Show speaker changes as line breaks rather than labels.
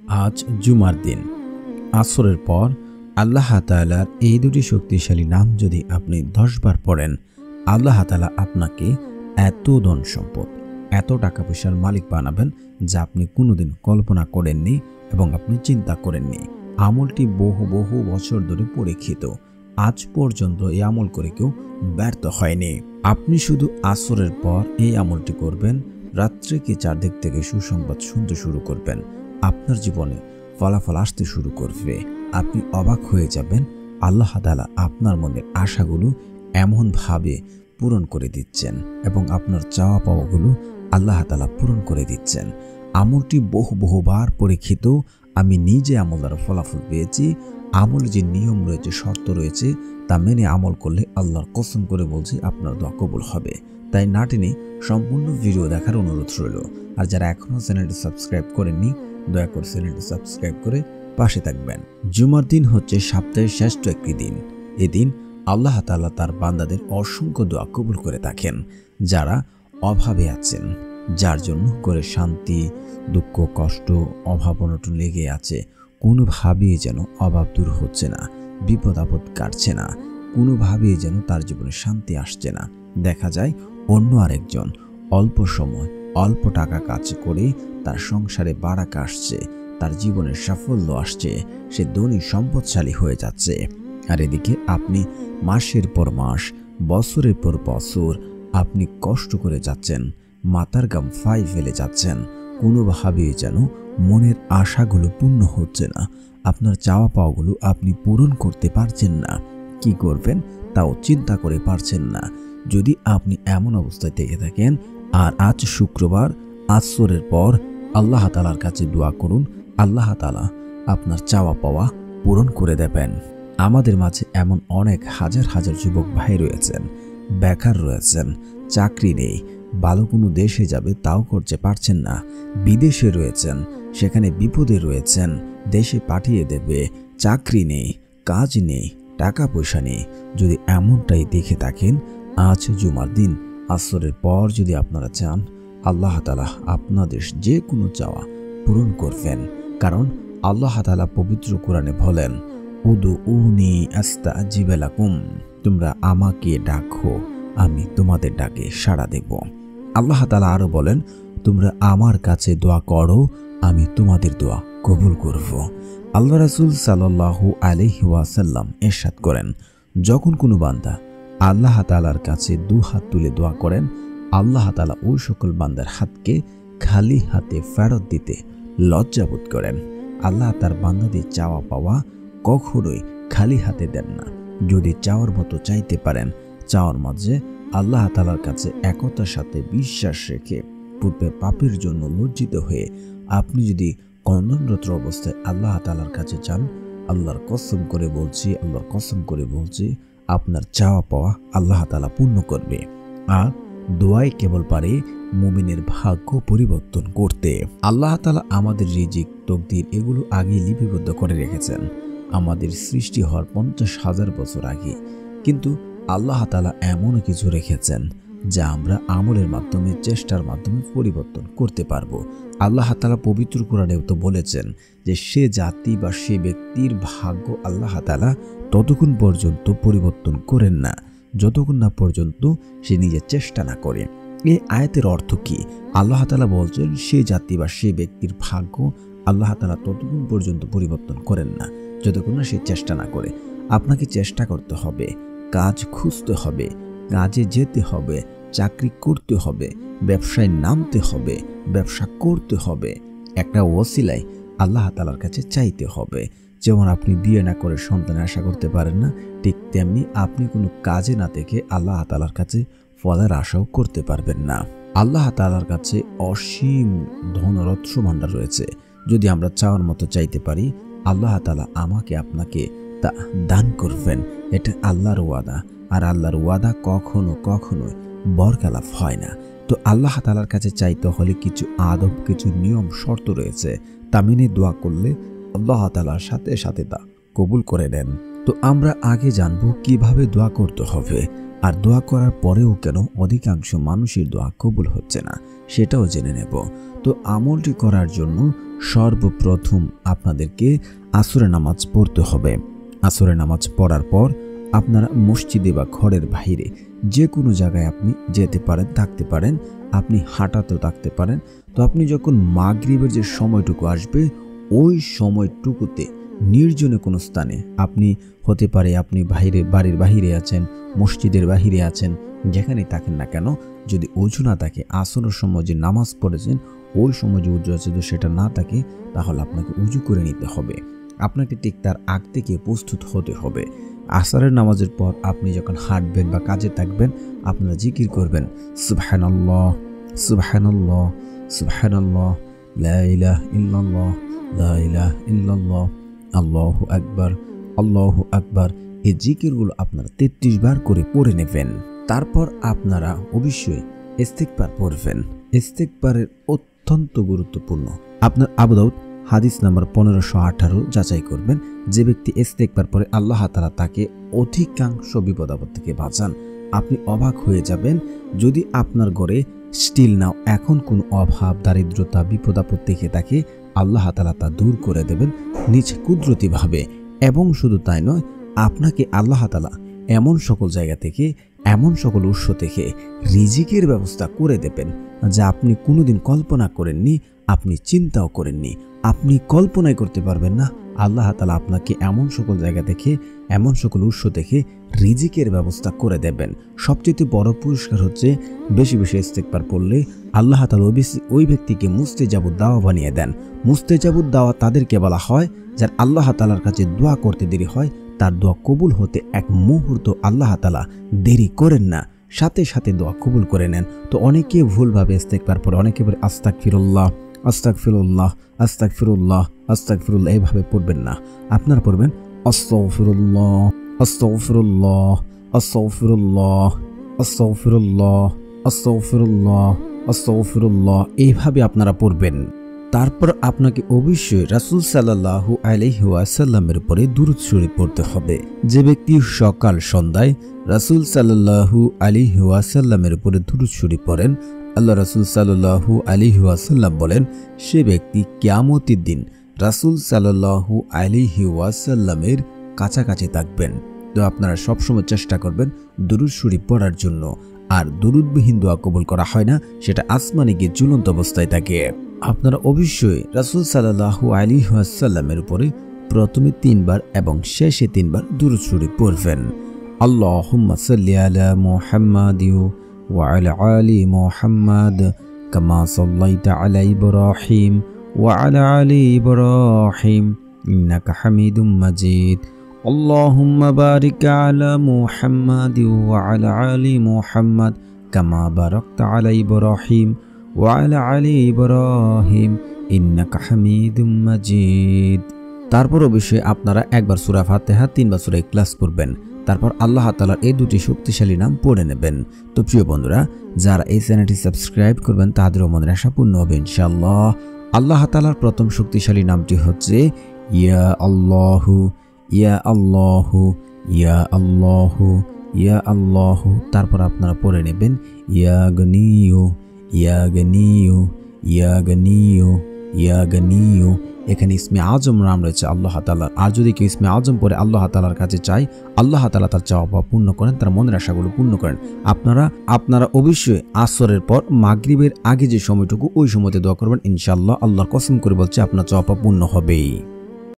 আজ জুমার দিন আসরের পর আল্লাহ তাআলার এই দুটি শক্তিশালী নাম যদি আপনি 10 বার পড়েন, আল্লাহ তাআলা আপনাকে এত ধন সম্পদ, এত টাকা পয়সার মালিক বানাবেন যা আপনি কোনোদিন কল্পনা করেননি এবং আপনি চিন্তা করেননি। আমলটি বহু বহু বছর ধরে পরীক্ষিত, আজ পর্যন্ত এই আমল করে কেউ ব্যর্থ হয়নি। আপনি শুধু আসরের পর এই আমলটি করবেন, রাত্রে কি চারদিক থেকে সুসংবাদ শুনতে শুরু করবেন, আপনার জীবনে ফলাফল আসতে শুরু করবে। আপনি অবাক হয়ে যাবেন, আল্লাহ তাআলা আপনার মনের আশাগুলো এমনভাবে পূরণ করে দিচ্ছেন এবং আপনার চাওয়া পাওয়াগুলো আল্লাহ তাআলা পূরণ করে দিচ্ছেন। আমলটি বহুবার পরীক্ষিত, আমি নিজে আমল দ্বারা ফলাফল পেয়েছি। আমলের যে নিয়ম রয়েছে, শর্ত রয়েছে, তা মেনে আমল করলে আল্লাহর কসম করে বলছি আপনার দোয়া কবুল হবে। তাই না টেনে সম্পূর্ণ ভিডিও দেখার অনুরোধ রইল। আর যারা এখনও চ্যানেলটি সাবস্ক্রাইব করেননি, দয়া করে চ্যানেলটি সাবস্ক্রাইব করে পাশে থাকবেন। জুমার দিন হচ্ছে সপ্তাহের শ্রেষ্ঠ একটি দিন। এদিন আল্লাহ তাআলা তার বান্দাদের অসংখ্য দোয়া কবুল করে থাকেন। যারা অভাবে আছেন, যার জন্য করে শান্তি, দুঃখ, কষ্ট, অভাব অনটন লেগে আছে, কোনোভাবেই যেন অভাব দূর হচ্ছে না, বিপদ আপদ কাটছে না, কোনোভাবেই যেন তার জীবনে শান্তি আসছে না। দেখা যায় অন্য আরেকজন অল্প সময় অল্প টাকা কাজ করে তার সংসারে বারাকা আসছে, তার জীবনে সাফল্য আসছে, সে ধনী সম্পদশালী হয়ে যাচ্ছে। আর এদিকে আপনি মাসের পর মাস, বছরের পর বছর আপনি কষ্ট করে যাচ্ছেন, মাথার ঘাম ফাই ফেলে যাচ্ছেন, কোনোভাবেই যেন মনের আশাগুলো পূর্ণ হচ্ছে না, আপনার চাওয়া পাওয়াগুলো আপনি পূরণ করতে পারছেন না। কি করবেন তাও চিন্তা করে পারছেন না। যদি আপনি এমন অবস্থায় থেকে থাকেন, আর আজ শুক্রবার আসরের পর আল্লাহ তাআলার কাছে দোয়া করুন, আল্লাহ তাআলা আপনার চাওয়া পাওয়া পূরণ করে দেবেন। আমাদের মাঝে এমন অনেক হাজার হাজার যুবক ভাই রয়েছেন, বেকার রয়েছেন, চাকরি নেই, ভালো কোনো দেশে যাবে তাও করতে পারছেন না, বিদেশে রয়েছেন, সেখানে বিপদে রয়েছেন, দেশে পাঠিয়ে দেবে, চাকরি নেই, কাজ নেই, টাকা পয়সা নেই। যদি এমনটাই দেখে থাকেন, আজ জুমার দিন আসরের পর যদি আপনারা চান, আল্লাহ তাআলা আপনাদের যে কোনো চাওয়া পূরণ করবেন। কারণ আল্লাহ তাআলা পবিত্র কোরআনে বলেন, উদউনি আস্তাজিব লাকুম, তোমরা আমাকে ডাকো, আমি তোমাদের ডাকে সাড়া দেব। আল্লাহ তাআলা আরো বলেন, তোমরা আমার কাছে দোয়া করো, আমি তোমাদের দোয়া কবুল করব। আল্লাহ রাসূল সাল্লাল্লাহু আলাইহি ওয়াসাল্লাম ইরশাদ করেন, যখন কোনো বান্দা আল্লাহ তাআলার কাছে দুহাত তুলে দোয়া করেন, আল্লাহ তাআলা ওই সকল বান্দার হাতকে খালি হাতে ফেরত দিতে লজ্জাবোধ করেন। আল্লাহ তার বান্দাদের চাওয়া পাওয়া কখনোই খালি হাতে দেন না। যদি চাওয়ার মতো চাইতে পারেন, চাওয়ার মাঝে আল্লাহ তাআলার কাছে একতার সাথে বিশ্বাস রেখে, পূর্বে পাপের জন্য লজ্জিত হয়ে আপনি যদি কন্দনরত অবস্থায় আল্লাহ তাআলার কাছে চান, আল্লাহর কসম করে বলছি আপনার চাওয়া পাওয়া আল্লাহ তাআলা পূর্ণ করবে। আর দোয়াই কেবল পারে মুমিনের ভাগ্য পরিবর্তন করতে। আল্লাহ তাআলা আমাদের রিজিক, তকদির এগুলো আগে লিপিবদ্ধ করে রেখেছেন আমাদের সৃষ্টি হওয়ার 50,000 বছর আগে। কিন্তু আল্লাহ তাআলা এমন কিছু রেখেছেন যা আমরা আমলের মাধ্যমে, চেষ্টার মাধ্যমে পরিবর্তন করতে পারবো। আল্লাহ তাআলা পবিত্র কোরআনেও তো বলেছেন যে সে জাতি বা সে ব্যক্তির ভাগ্য আল্লাহ তাআলা ততক্ষণ পর্যন্ত পরিবর্তন করেন না যতক্ষণ না পর্যন্ত সে নিজে চেষ্টা না করে। এই আয়াতের অর্থ কি? আল্লাহ তাআলা বলছেন সে জাতি বা সে ব্যক্তির ভাগ্য আল্লাহ তাআলা ততক্ষণ পর্যন্ত পরিবর্তন করেন না যতক্ষণ না সে চেষ্টা না করে। আপনাকে চেষ্টা করতে হবে, কাজ খুঁজতে হবে, কাজে যেতে হবে, চাকরি করতে হবে, ব্যবসায় নামতে হবে, ব্যবসা করতে হবে, একটা ওসিলায় আল্লাহ তাআলার কাছে চাইতে হবে। যেমন আপনি বিয়ে না করে সন্তানের আশা করতে পারেন না, ঠিক তেমনি আপনি কোনো কাজে না থেকে আল্লাহ তাআলার কাছে ফলের আশাও করতে পারবেন না। আল্লাহ তাআলার কাছে অসীম ধনরত্ন ভাণ্ডার রয়েছে। যদি আমরা চাওয়ার মতো চাইতে পারি, আল্লাহ তাআলা আমাকে আপনাকে তা দান করবেন। এটা আল্লাহর ওয়াদা, আর আল্লাহর ওয়াদা কখনো বরখেলাফ হয় না। তো আল্লাহ তাআলার কাছে চাইতে হলে কিছু আদব, কিছু নিয়ম, শর্ত রয়েছে, তা মেনে দোয়া করলে আল্লাহ তাআলার সাথে তা কবুল করে নেন। তো আমরা আগে জানবো কিভাবে দোয়া করতে হবে। আর দোয়া করার পরেও কেন অধিকাংশ মানুষের দোয়া কবুল হচ্ছে না সেটাও জেনে নেব। তো আমলটি করার জন্য সর্বপ্রথম আপনাদেরকে আসরের নামাজ পড়তে হবে। আসরের নামাজ পড়ার পর আপনারা মসজিদে বা ঘরের বাইরে যে কোনো জায়গায় আপনি যেতে পারেন, থাকতে পারেন, আপনি হাঁটাতেও থাকতে পারেন। তো আপনি যখন মাগরিবের যে সময়টুকু আসবে ওই সময়টুকুতে নির্জনে কোনো স্থানে, আপনি হতে পারে আপনি বাড়ির বাহিরে আছেন, মসজিদের বাহিরে আছেন, যেখানেই থাকেন না কেন, যদি অজু না থাকে, আসরের সময় যে নামাজ পড়েছেন ওই সময় যে উজু আছে, তো সেটা না থাকে, তাহলে আপনাকে উজু করে নিতে হবে। আপনাকে ঠিক তার আগ থেকে প্রস্তুত হতে হবে। আসরের নামাজের পর আপনি যখন হাঁটবেন বা কাজে থাকবেন, আপনারা জিকির করবেন সুবহানাল্লাহ সুবহানাল্লাহ সুবহানাল্লাহ, লা ইলাহা ইল্লাল্লাহ, লা ইলাহা ইল্লাল্লাহ, আল্লাহু আকবার, আল্লাহু আকবার। এই জিকিরগুলো আপনারা 33 বার করে পড়ে নেবেন। তারপর আপনারা অবশ্যই ইস্তিগফার পড়বেন। ইস্তিগফারের অত্যন্ত গুরুত্বপূর্ণ। আপনার আবু দাউদ হাদিস নাম্বার 1518 যাচাই করবেন। যে ব্যক্তি ইস্তিগফার পড়ে আল্লাহ তাআলা তাকে অধিকাংশ বিপদ আপদ থেকে বাঁচান। আপনি অবাক হয়ে যাবেন, যদি আপনার ঘরে স্টিল নাও এখন কোন অভাব, দারিদ্রতা, বিপদ আপদ থেকে থাকে, আল্লাহ তাআলা তা দূর করে দেবেন নিজ কুদরতিভাবে। এবং শুধু তাই নয়, আপনাকে আল্লাহ তাআলা এমন সকল জায়গা থেকে, এমন সকল উৎস থেকে রিজিকের ব্যবস্থা করে দেবেন যা আপনি কোনোদিন কল্পনা করেননি, আপনি চিন্তাও করেননি, আপনি কল্পনাই করতে পারবেন না। আল্লাহ তাআলা আপনাকে এমন সকল জায়গা থেকে, এমন সকল উৎস থেকে রিজিকের ব্যবস্থা করে দেবেন। সবচেয়ে বড় পুরস্কার হচ্ছে বেশি বেশি ইস্তিগফার পড়লে আল্লাহ তাআলা ওই ব্যক্তিকে মুস্তাজাবুদ দাওয়া বানিয়ে দেন। মুস্তাজাবুদ দাওয়া তাদেরকে বলা হয় যার আল্লাহ তাআলার কাছে দোয়া করতে দেরি হয়, তার দোয়া কবুল হতে এক মুহূর্ত আল্লাহ তাআলা দেরি করেন না, সাথে সাথে দোয়া কবুল করে নেন। তো অনেকে ভুলভাবে ইস্তিগফার পড়ে, অনেকে বলে আস্তাগফিরুল্লাহ আস্তাগফিরুল্লাহ আস্তাগফিরুল্লাহ আস্তাগফিরুল্লাহ। এইভাবে পড়বেন না, আপনারা পড়বেন আস্তাগফিরুল্লাহ আস্তাগফিরুল্লাহ আস্তাগফিরুল্লাহ আস্তাগফিরুল্লাহ আস্তাগফিরুল্লাহ আস্তাগফিরুল্লাহ। এইভাবে আপনারা পড়বেন। তারপর আপনাকে অবশ্যই রাসূল সাল্লাল্লাহু আলাইহি ওয়াসাল্লামের উপরে দুরূদ শরীফ পড়তে হবে। যে ব্যক্তি সকাল সন্ধ্যায় রাসূল সাল্লাল্লাহু আলাইহি ওয়াসাল্লামের উপরে দুরূদ শরীফ পড়েন, আল্লাহ রাসূল সাল্লাল্লাহু আলাইহি ওয়াসাল্লাম বলেন, সে ব্যক্তি কিয়ামতের দিন রাসূল সাল্লাল্লাহু আলাইহি ওয়াসাল্লামের কাছাকাছি থাকবেন। তো আপনারা সবসময় চেষ্টা করবেন দুরূদ শরীফ পড়ার জন্য। আর দুরূদবিহীন দোয়া কবুল করা হয় না, সেটা আসমানে গিয়ে ঝুলন্ত অবস্থায় থাকে। আপনারা অবশ্যই রাসূল সাল্লাল্লাহু আলাইহি ওয়াসাল্লামের উপরে প্রথমে 3 বার এবং শেষে 3 বার দুরূদ শরীফ পড়বেন। আল্লাহুম্মা সাল্লি আলা মুহাম্মাদ ওয়া আলা আলি মুহাম্মাদ কামা সাল্লাইতা আলা ইব্রাহিম ওয়া আলা আলি ইব্রাহিম ইন্নাকা হামিদুম মাজিদ। আল্লাহুম্মা বারিক আলা মুহাম্মাদ ওয়া আলা আলি মুহাম্মাদ কামা বারাকতা আলা ইব্রাহিম ওয়া আলা আলি ইব্রাহিম ইন্নাকা হামিদুম মাজিদ। তারপর অবশ্যই আপনারা একবার সূরা ফাতিহা, 3 বার সূরা ইখলাস পড়বেন। তারপর আল্লাহ তাআলার এই দুটি শক্তিশালী নাম পড়ে নেবেন। তো প্রিয় বন্ধুরা, যারা এই চ্যানেলটি সাবস্ক্রাইব করবেন তাদেরও মনের আশা পূর্ণ হবে ইনশাআল্লাহ। আল্লাহ তাআলার প্রথম শক্তিশালী নামটি হচ্ছে ইয়া আল্লাহু, ইয়া আল্লাহু, ইয়া আল্লাহু, ইয়া আল্লাহু। তারপর আপনারা পড়ে নেবেন ইয়া গনিয়ু, ইয়া গনিয়ু, ইয়া গনিয়ু, ইয়া গনিয়ু। এখানে ইসমে আজম নাম রয়েছে আল্লাহ তাআলার। আর যদি কেউ ইসমে আজম পড়ে আল্লাহ তাআলার কাছে চায়, আল্লাহ তাআলা তার চাওয়া পূর্ণ করেন, তার মনের আশাগুলো পূর্ণ করেন। আপনারা অবশ্যই আসরের পর মাগরিবের আগে যে সময়টুকু, ওই সময়তে দোয়া করবেন ইনশাআল্লাহ। আল্লাহর কসম করে বলছে আপনার চাওয়া পূর্ণ হবেই।